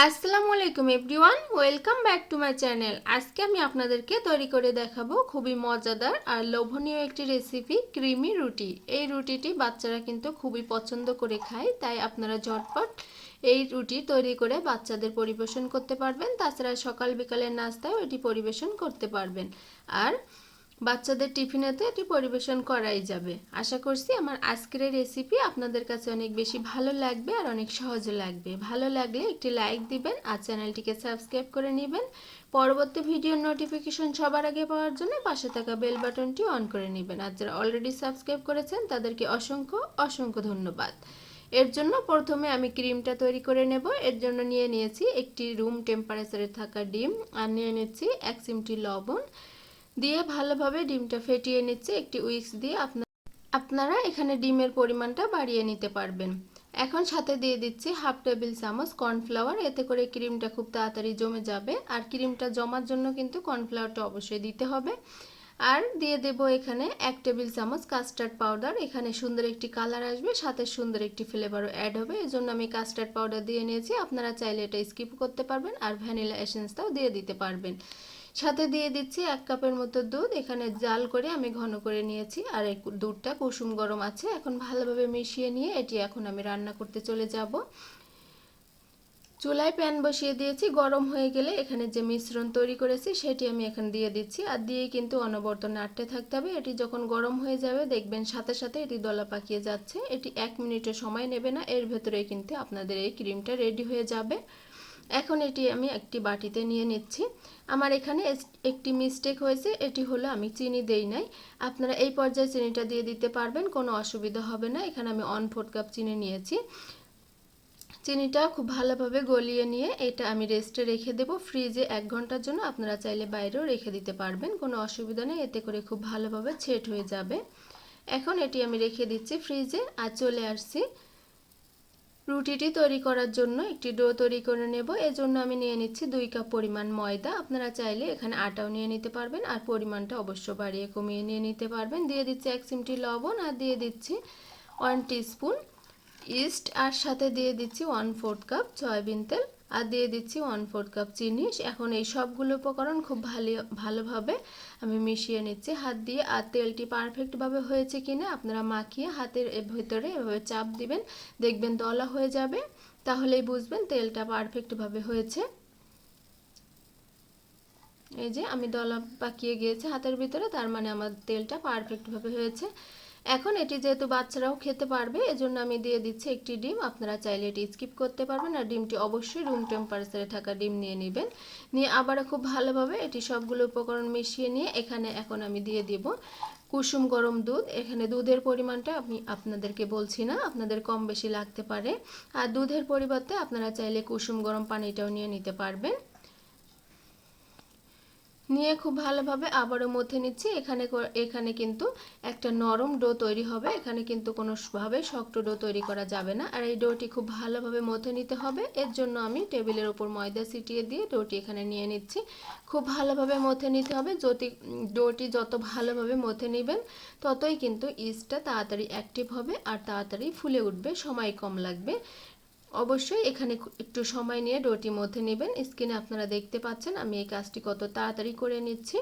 আসসালামু আলাইকুম everyone, welcome back to my channel. আজকে আমি আপনাদেরকে তৈরি করে দেখাবো খুবই মজাদার আর লোভনীয় একটি রেসিপি, ক্রিমি রুটি। এই রুটিটি বাচ্চারা কিন্তু খুবই পছন্দ করে খায়, তাই আপনারা ঝটপট এই রুটি তৈরি করে বাচ্চাদের পরিবেশন করতে পারবেন। তাছাড়া সকাল বিকালের নাস্তায় এটি পরিবেশন করতে পারবেন, আর বাচ্চাদের টিফিনেতে এটি পরিবেশন করাই যাবে। আশা করছি আমার আজকের এই রেসিপি আপনাদের কাছে অনেক বেশি ভালো লাগবে আর অনেক সহজ লাগবে। ভালো লাগলে একটি লাইক দিবেন আর চ্যানেলটিকে সাবস্ক্রাইব করে নেবেন। পরবর্তী ভিডিওর নোটিফিকেশন সবার আগে পাওয়ার জন্য পাশে থাকা বেল বাটনটি অন করে নেবেন। আর যারা অলরেডি সাবস্ক্রাইব করেছেন তাদেরকে অসংখ্য অসংখ্য ধন্যবাদ। এর জন্য প্রথমে আমি ক্রিমটা তৈরি করে নেব। এর জন্য নিয়ে নিয়েছি একটি রুম টেম্পারেচারে থাকা ডিম, আর নিয়ে নিচ্ছি 1 চিমটি লবণ দিয়ে ভালোভাবে ডিমটা ফেটিয়ে নিচ্ছে একটি উইক্স দিয়ে। আপনারা এখানে ডিমের পরিমাণটা বাড়িয়ে নিতে পারবেন। এখন সাথে দিয়ে দিচ্ছি 1/2 টেবিল চামচ কর্নফ্লাওয়ার, এতে করে ক্রিমটা খুব তাড়াতাড়ি জমে যাবে। আর ক্রিমটা জমার জন্য কিন্তু কর্নফ্লাওয়ারটা অবশ্যই দিতে হবে। আর দিয়ে দেব এখানে 1 টেবিল চামচ কাস্টার্ড পাউডার। এখানে সুন্দর একটি কালার আসবে, সাথে সুন্দর একটি ফ্লেভারও অ্যাড হবে, এজন্য আমি কাস্টার্ড পাউডার দিয়ে নিয়েছি। আপনারা চাইলে এটা স্কিপ করতে পারবেন আর ভ্যানিলা এসেন্সটাও দিয়ে দিতে পারবেন। সাথে দিয়ে দিচ্ছি 1 কাপের মতো দুধ। এখানে জাল করে আমি ঘন করে নিয়েছি, আর এই দুধটা কুসুম গরম আছে। এখন ভালোভাবে মিশিয়ে নিয়ে এটি এখন আমি রান্না করতে চলে যাব। চুলায় প্যান বসিয়ে দিয়েছি, গরম হয়ে গেলে এখানে যে মিশ্রণ তৈরি করেছি সেটি আমি এখন দিয়ে দিচ্ছি, আর দিয়ে কিন্তু অনবরত নাড়তে থাকতে হবে। এটি যখন গরম হয়ে যাবে দেখবেন সাথে সাথে এটি দলা পাকিয়ে যাচ্ছে। এটি 1 মিনিটও সময় নেবে না, এর ভেতরেই কিন্তু আপনাদের এই ক্রিমটা রেডি হয়ে যাবে। এখন এটি আমি একটি বাটিতে নিয়ে নিচ্ছি। আমার এখানে একটি মিস্টেক হয়েছে, এটি হলো আমি চিনি দেই নাই। আপনারা এই পর্যায়ে চিনিটা দিয়ে দিতে পারবেন, কোনো অসুবিধা হবে না। এখানে আমি 1/4 কাপ চিনি নিয়েছি। চিনিটা খুব ভালোভাবে গলিয়ে নিয়ে এটা আমি রেস্টে রেখে দেব ফ্রিজে 1 ঘন্টার জন্য। আপনারা চাইলে বাইরেও রেখে দিতে পারবেন, কোনো অসুবিধা নেই, এতে করে খুব ভালোভাবে সেট হয়ে যাবে। এখন এটি আমি রেখে দিচ্ছি ফ্রিজে, আর চলে আসছি রুটিটি তৈরি করার জন্য। একটি ডো তৈরি করে নেব। এজন্য আমি নিয়ে নিচ্ছি 2 কাপ পরিমাণ ময়দা। আপনারা চাইলে এখানে আটাও নিয়ে নিতে পারবেন, আর পরিমাণটা অবশ্য বাড়িয়ে কমিয়ে নিয়ে নিতে পারবেন। দিয়ে দিচ্ছি 1 চিমটি লবণ, আর দিয়ে দিচ্ছি 1 টিস্পুন ইস্ট, আর সাথে দিয়ে দিচ্ছি 1/4 কাপ সয়াবিন তেল, আর দিয়ে দিচ্ছি 1/4 কাপ চিনি। এখন এই সবগুলো উপকরণ খুব ভালোভাবে আমি মিশিয়ে নিচ্ছি হাত দিয়ে। আর তেলটি পারফেক্টভাবে হয়েছে কিনা আপনারা মাখিয়ে হাতের ভেতরে এভাবে চাপ দিবেন, দেখবেন দলা হয়ে যাবে, তাহলেই বুঝবেন তেলটা পারফেক্টভাবে হয়েছে। এই যে আমি দলা পাকিয়ে গিয়েছে হাতের ভিতরে, তার মানে আমার তেলটা পারফেক্টভাবে হয়েছে। এখন এটি যেহেতু বাচ্চারাও খেতে পারবে, এজন্য আমি দিয়ে দিচ্ছি একটি ডিম। আপনারা চাইলে এটি স্কিপ করতে পারবেন, আর ডিমটি অবশ্যই রুম টেম্পারেচারে থাকা ডিম নিয়ে নেবেন। নিয়ে আবারও খুব ভালোভাবে এটি সবগুলো উপকরণ মিশিয়ে নিয়ে এখানে এখন আমি দিয়ে দিব কুসুম গরম দুধ। এখানে দুধের পরিমাণটা আমি আপনাদেরকে বলছি না, আপনাদের কম বেশি লাগতে পারে। আর দুধের পরিবর্তে আপনারা চাইলে কুসুম গরম পানিটাও নিয়ে নিতে পারবেন। নিয়ে খুব ভালোভাবে আবারও মথে নিচ্ছি। এখানে কিন্তু একটা নরম ডো তৈরি হবে, এখানে কিন্তু কোনোভাবে শক্ত ডো তৈরি করা যাবে না। আর এই ডোটি খুব ভালোভাবে মথে নিতে হবে। এর জন্য আমি টেবিলের ওপর ময়দা ছিটিয়ে দিয়ে ডোটি এখানে নিয়ে নিচ্ছি। খুব ভালোভাবে মথে নিতে হবে। ডোটি যত ভালোভাবে মথে নেবেন ততই কিন্তু ইস্টটা তাড়াতাড়ি অ্যাক্টিভ হবে আর তাড়াতাড়ি ফুলে উঠবে, সময় কম লাগবে। অবশ্যই এখানে একটু সময় নিয়ে ডোটি মধ্যে নেবেন। স্ক্রিনে আপনারা দেখতে পাচ্ছেন আমি এই কাজটি কত তাড়াতাড়ি করে নিচ্ছি।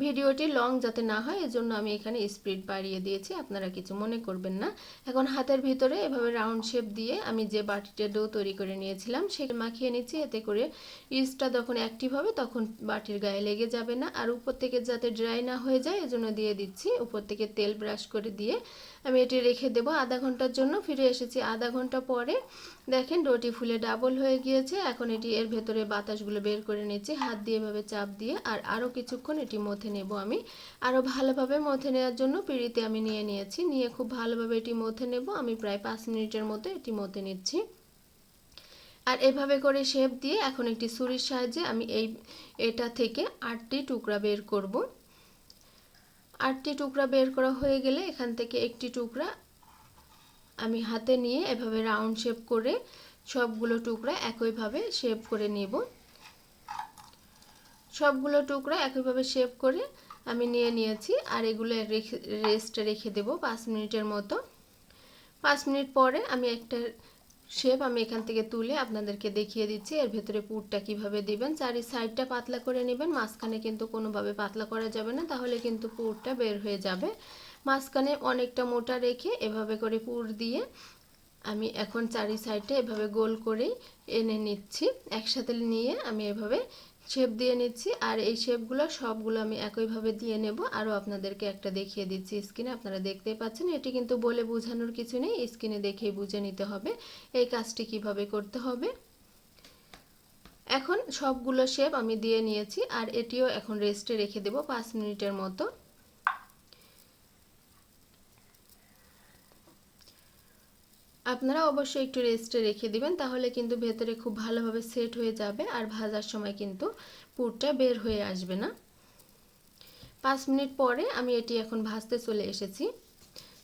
ভিডিওটি লং যাতে না হয় এজন্য আমি এখানে স্পিড বাড়িয়ে দিয়েছি, আপনারা কিছু মনে করবেন না। এখন হাতের ভিতরে এভাবে রাউন্ড শেপ দিয়ে আমি যে বাটিতে ডো তৈরি করে নিয়েছিলাম সেটা মাখিয়ে নিচ্ছি, এতে করে ইস্টটা যখন অ্যাক্টিভ হবে তখন বাটির গায়ে লেগে যাবে না। আর উপর থেকে যাতে ড্রাই না হয়ে যায় এজন্য দিয়ে দিচ্ছি উপর থেকে তেল ব্রাশ করে দিয়ে আমি এটি রেখে দেব আধা ঘন্টার জন্য। ফিরে এসেছি আধা ঘন্টা পরে, দেখেন ডোটি ফুলে ডাবল হয়ে গিয়েছে। এখন এটি এর ভেতরে বাতাসগুলো বের করে নিচ্ছি হাত দিয়ে এভাবে চাপ দিয়ে, আর আরও কিছুক্ষণ এটি মথে নেব আমি। আরও ভালোভাবে মথে নেওয়ার জন্য পিঁড়িতে আমি নিয়ে নিয়েছি, নিয়ে খুব ভালোভাবে এটি মথে নেব। আমি প্রায় 5 মিনিটের মতো এটি মথে নিচ্ছি। আর এভাবে করে শেপ দিয়ে এখন একটি ছুরির সাহায্যে আমি এটা থেকে 8টি টুকরা বের করব। 8টি টুকরা বের করা হয়ে গেলে এখান থেকে একটি টুকরা আমি হাতে নিয়ে এভাবে রাউন্ড শেপ করে সবগুলো টুকরা একইভাবে শেপ করে নেব। সবগুলো টুকরা একইভাবে শেপ করে আমি নিয়ে নিয়েছি, আর এগুলো রেস্টে রেখে দেব 5 মিনিটের মতো। 5 মিনিট পরে আমি একটা শেপ আমি এখান থেকে তুলে আপনাদেরকে দেখিয়ে দিচ্ছি। এর ভেতরে পুরটা কিভাবে দিবেন। চারি সাইডটা পাতলা করে নেবেন, মাঝখানে কিন্তু কোনোভাবে পাতলা করা যাবে না, তাহলে কিন্তু পুরটা বের হয়ে যাবে। মাঝখানে অনেকটা মোটা রেখে এভাবে করে পুর দিয়ে আমি এখন চারি সাইডে এভাবে গোল করেই এনে নিচ্ছি। একসাথে নিয়ে আমি এভাবে শেপ দিয়ে নিচ্ছি। আর এই শেপগুলো সবগুলো আমি একইভাবে দিয়ে নেব। আরও আপনাদেরকে একটা দেখিয়ে দিচ্ছি স্ক্রিনে, আপনারা দেখতেই পাচ্ছেন। এটি কিন্তু বলে বোঝানোর কিছু নেই, স্ক্রিনে দেখেই বুঝে নিতে হবে এই কাজটি কিভাবে করতে হবে। এখন সবগুলো শেপ আমি দিয়ে নিয়েছি, আর এটিও এখন রেস্টে রেখে দেব 5 মিনিটের মতো। আপনারা অবশ্যই একটু রেস্টে রেখে দিবেন, তাহলে কিন্তু ভেতরে খুব ভালোভাবে সেট হয়ে যাবে আর ভাজার সময় কিন্তু পুরটা বের হয়ে আসবে না। 5 মিনিট পরে আমি এটি এখন ভাজতে চলে এসেছি।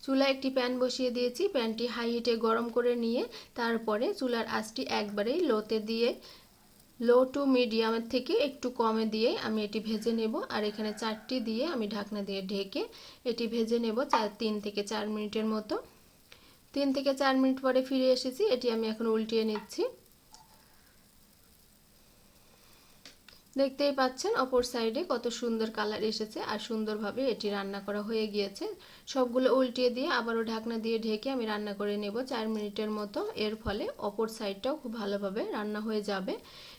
চুলায় একটি প্যান বসিয়ে দিয়েছি, প্যানটি হাই হিটে গরম করে নিয়ে তারপরে চুলার আঁচটি একবারেই লোতে দিয়ে, লো টু মিডিয়ামের থেকে একটু কমে দিয়ে আমি এটি ভেজে নেব। আর এখানে 4টি দিয়ে আমি ঢাকনা দিয়ে ঢেকে এটি ভেজে নেব 3 থেকে 4 মিনিটের মতো। 3 থেকে 4 মিনিট পরে ফিরে এসেছি, এটি আমি এখন উল্টিয়ে নিচ্ছি। দেখতেই পাচ্ছেন অপর সাইডে কত সুন্দর কালার এসেছে আর সুন্দরভাবে এটি রান্না করা হয়ে গিয়েছে। সবগুলো উল্টিয়ে দিয়ে আবারও ঢাকনা দিয়ে ঢেকে আমি রান্না করে নেব 4 মিনিটের মতো। এর ফলে অপর সাইডটাও খুব ভালোভাবে রান্না হয়ে যাবে।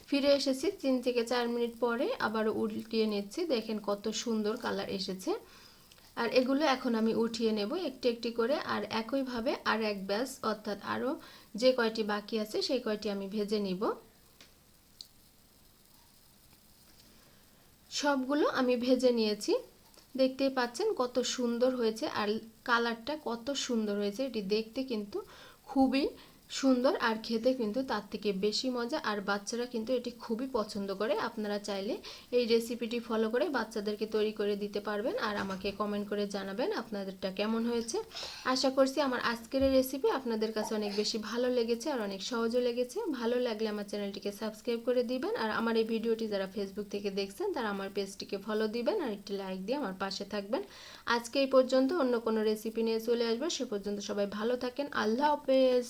ফিরে এসেছি 3 থেকে 4 মিনিট পরে, আবারও উল্টিয়ে নিচ্ছি। দেখেন কত সুন্দর কালার এসেছে। আর এগুলো এখন আমি উঠিয়ে নেব একটি একটি করে। আর একইভাবে আর এক ব্যাচ অর্থাৎ আরও যে কয়টি বাকি আছে সেই কয়টি আমি ভেজে নিব। সবগুলো আমি ভেজে নিয়েছি। দেখতেই পাচ্ছেন কত সুন্দর হয়েছে আর কালারটা কত সুন্দর হয়েছে। এটি দেখতে কিন্তু খুবই সুন্দর আর খেতে কিন্তু তার থেকে বেশি মজা, আর বাচ্চারা কিন্তু এটি খুবই পছন্দ করে। আপনারা চাইলে এই রেসিপিটি ফলো করে বাচ্চাদেরকে তৈরি করে দিতে পারবেন আর আমাকে কমেন্ট করে জানাবেন আপনাদেরটা কেমন হয়েছে। আশা করছি আমার আজকের এই রেসিপি আপনাদের কাছে অনেক বেশি ভালো লেগেছে আর অনেক সহজও লেগেছে। ভালো লাগলে আমার চ্যানেলটিকে সাবস্ক্রাইব করে দিবেন, আর আমার এই ভিডিওটি যারা ফেসবুক থেকে দেখছেন তারা আমার পেজটিকে ফলো দিবেন আর একটি লাইক দিয়ে আমার পাশে থাকবেন। আজকে এই পর্যন্ত, অন্য কোনো রেসিপি নিয়ে চলে আসবো। সে পর্যন্ত সবাই ভালো থাকেন। আল্লাহ হাফেজ।